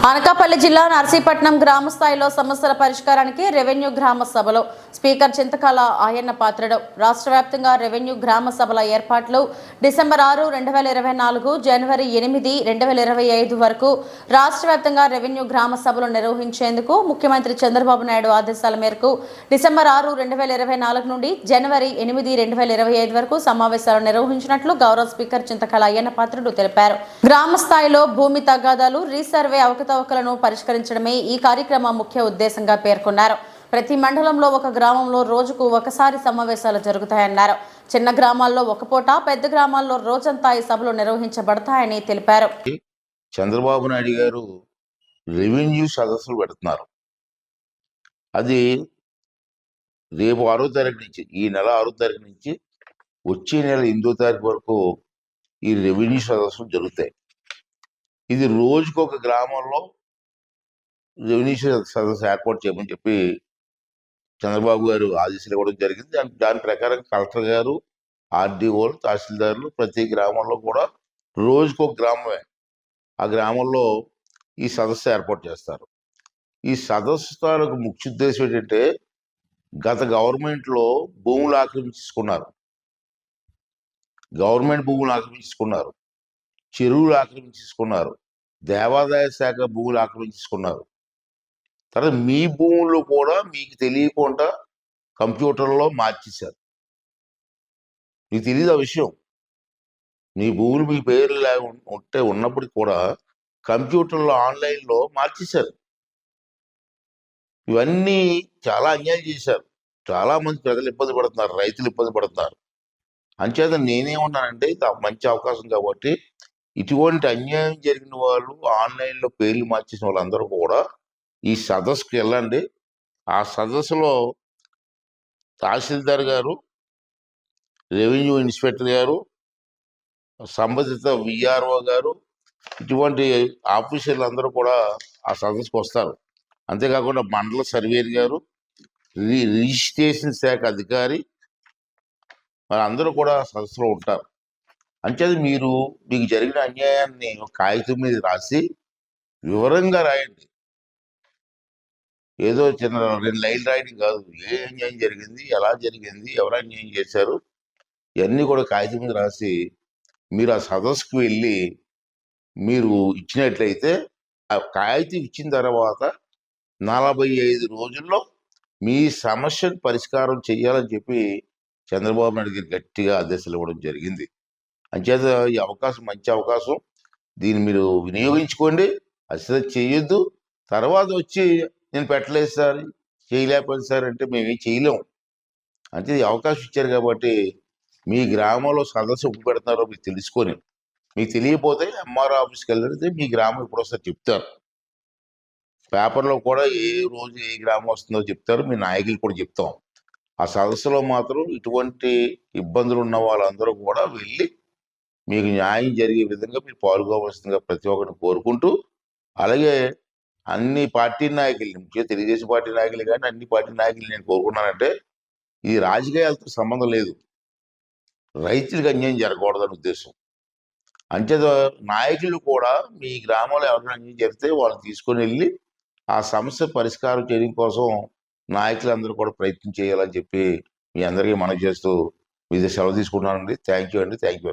అనకాపల్లి జిల్లా నర్సీపట్నం గ్రామ స్థాయిలో సమస్యల పరిష్కారానికి రెవెన్యూ గ్రామ సభలో స్పీకర్ చింతకాల ఆయన్న పాత్రుడు. రాష్ట్ర వ్యాప్తంగా రెవెన్యూ గ్రామ సభల ఏర్పాట్లు డిసెంబర్ 6, 2024, జనవరి 8, 2025 వరకు రాష్ట్ర వ్యాప్తంగా రెవెన్యూ గ్రామ సభలు నిర్వహించేందుకు ముఖ్యమంత్రి చంద్రబాబు నాయుడు ఆదేశాల మేరకు డిసెంబర్ 6, 2024 నుండి జనవరి 8, 2025 వరకు సమావేశాలు నిర్వహించినట్లు గౌరవ స్పీకర్ చింతకాల ఆయన్న పాత్రుడు తెలిపారు. గ్రామ స్థాయిలో భూమి తగాదాలు, రీసర్వే అవకతవకలను పరిష్కరించడమే ఈ కార్యక్రమం ముఖ్య ఉద్దేశంగా పేర్కొన్నారు. ప్రతి మండలంలో ఒక గ్రామంలో రోజుకు ఒకసారి సమావేశాలు జరుగుతాయన్నారు. చిన్న గ్రామాల్లో ఒక పూట, పెద్ద గ్రామాల్లో రోజంతా ఈ సభలు నిర్వహించబడతాయని తెలిపారు. చంద్రబాబు నాయుడు గారు రెవెన్యూ సదస్సులు పెడుతున్నారు. అది రేపు 6వ తారీఖు నుంచి, ఈ నెల 6వ తారీఖు నుంచి వచ్చే నెల 8వ తారీఖు వరకు ఈ రెవెన్యూ సదస్సులు జరుగుతాయి. ఇది రోజుకు ఒక గ్రామంలో రెవెన్యూ సదస్సు ఏర్పాటు చేయమని చెప్పి చంద్రబాబు గారు ఆదేశాలు ఇవ్వడం జరిగింది. దాని ప్రకారం కలెక్టర్ గారు, ఆర్డీఓలు, తహసీల్దారులు ప్రతి గ్రామంలో కూడా రోజుకు ఒక గ్రామమే, ఆ గ్రామంలో ఈ సదస్సు ఏర్పాటు చేస్తారు. ఈ సదస్సు తాలూకు ముఖ్య ఉద్దేశం ఏంటంటే, గత గవర్నమెంట్లో భూములు ఆక్రమించుకున్నారు, గవర్నమెంట్ భూములు ఆక్రమించుకున్నారు, చెరువులు ఆక్రమించుకున్నారు, దేవాదాయ శాఖ భూములు ఆక్రమించుకున్నారు. తర్వాత మీ భూములు కూడా మీకు తెలియకుండా కంప్యూటర్లో మార్చేశారు. మీకు తెలియదు ఆ విషయం. మీ భూములు మీ పేరు ఉంటే ఉన్నప్పటికీ కూడా కంప్యూటర్లో, ఆన్లైన్లో మార్చేశారు. ఇవన్నీ చాలా అన్యాయం చేశారు. చాలా మంది ప్రజలు ఇబ్బంది పడుతున్నారు, రైతులు ఇబ్బంది పడుతున్నారు. అంచేత నేనేమన్నానంటే, మంచి అవకాశం కాబట్టి ఇటువంటి అన్యాయం జరిగిన వాళ్ళు, ఆన్లైన్లో పేర్లు మార్చేసిన వాళ్ళందరూ కూడా ఈ సదస్సుకు వెళ్ళండి. ఆ సదస్సులో తహసీల్దార్ గారు, రెవెన్యూ ఇన్స్పెక్టర్ గారు, సంబంధిత విఆర్ఓ గారు, ఇటువంటి ఆఫీసర్లు అందరూ కూడా ఆ సదస్సుకు వస్తారు. అంతేకాకుండా మండల సర్వేర్ గారు, రిజిస్ట్రేషన్ శాఖ అధికారి, అందరూ కూడా సదస్సులో ఉంటారు. అంచేది మీకు జరిగిన అన్యాయాన్ని ఒక కాగితం మీద రాసి వివరంగా రాయండి. ఏదో చిన్న 2 లైన్లు రాయడం కాదు. ఏ అన్యాయం జరిగింది, ఎలా జరిగింది, ఎవరు అన్యాయం చేశారు, ఇవన్నీ కూడా కాగితం మీద రాసి మీరు ఆ సదస్సుకు వెళ్ళి మీరు ఇచ్చినట్లయితే, ఆ కాగితం ఇచ్చిన తర్వాత 45 రోజుల్లో మీ సమస్యను పరిష్కారం చేయాలని చెప్పి చంద్రబాబు నాయుడు గారు గట్టిగా ఆదేశాలు ఇవ్వడం జరిగింది. అంచేత ఈ అవకాశం మంచి అవకాశం, దీన్ని మీరు వినియోగించుకోండి. అసలు చేయొద్దు. తర్వాత వచ్చి నేను పెట్టలేదు సార్, చేయలేకపోయింది సార్ అంటే మేమేం చేయలేము. అంటే ఈ అవకాశం ఇచ్చారు కాబట్టి మీ గ్రామంలో సదస్సు ఎప్పుడు పెడుతున్నారో మీకు తెలుసుకొని, మీకు తెలియకపోతే ఎంఆర్ఓ ఆఫీస్కి వెళ్తే మీ గ్రామం ఎప్పుడు వస్తారో చెప్తారు. పేపర్లో కూడా ఏ రోజు ఏ గ్రామం వస్తుందో చెప్తారు, మీ నాయకులు కూడా చెప్తాం. ఆ సదస్సులో మాత్రం ఇటువంటి ఇబ్బందులు ఉన్న వాళ్ళందరూ కూడా వెళ్ళి మీకు న్యాయం జరిగే విధంగా మీరు పాల్గొవలసిందిగా ప్రతి ఒక్కరిని కోరుకుంటూ, అలాగే అన్ని పార్టీ నాయకులు, ముఖ్యంగా తెలుగుదేశం పార్టీ నాయకులు కానీ అన్ని పార్టీ నాయకులు నేను కోరుకున్నానంటే, ఇది రాజకీయాలతో సంబంధం లేదు, రైతులకు అన్యాయం జరగకూడదని ఉద్దేశం. అంచేత నాయకులు కూడా మీ గ్రామంలో ఎవరైనా అన్యాయం జరిగితే వాళ్ళని తీసుకొని వెళ్ళి ఆ సమస్య పరిష్కారం చేయడం కోసం నాయకులందరూ కూడా ప్రయత్నం చేయాలని చెప్పి మీ అందరికీ మనవి చేస్తూ మీ సెలవు తీసుకుంటున్నానండి. థ్యాంక్ యూ అండి. Thank you.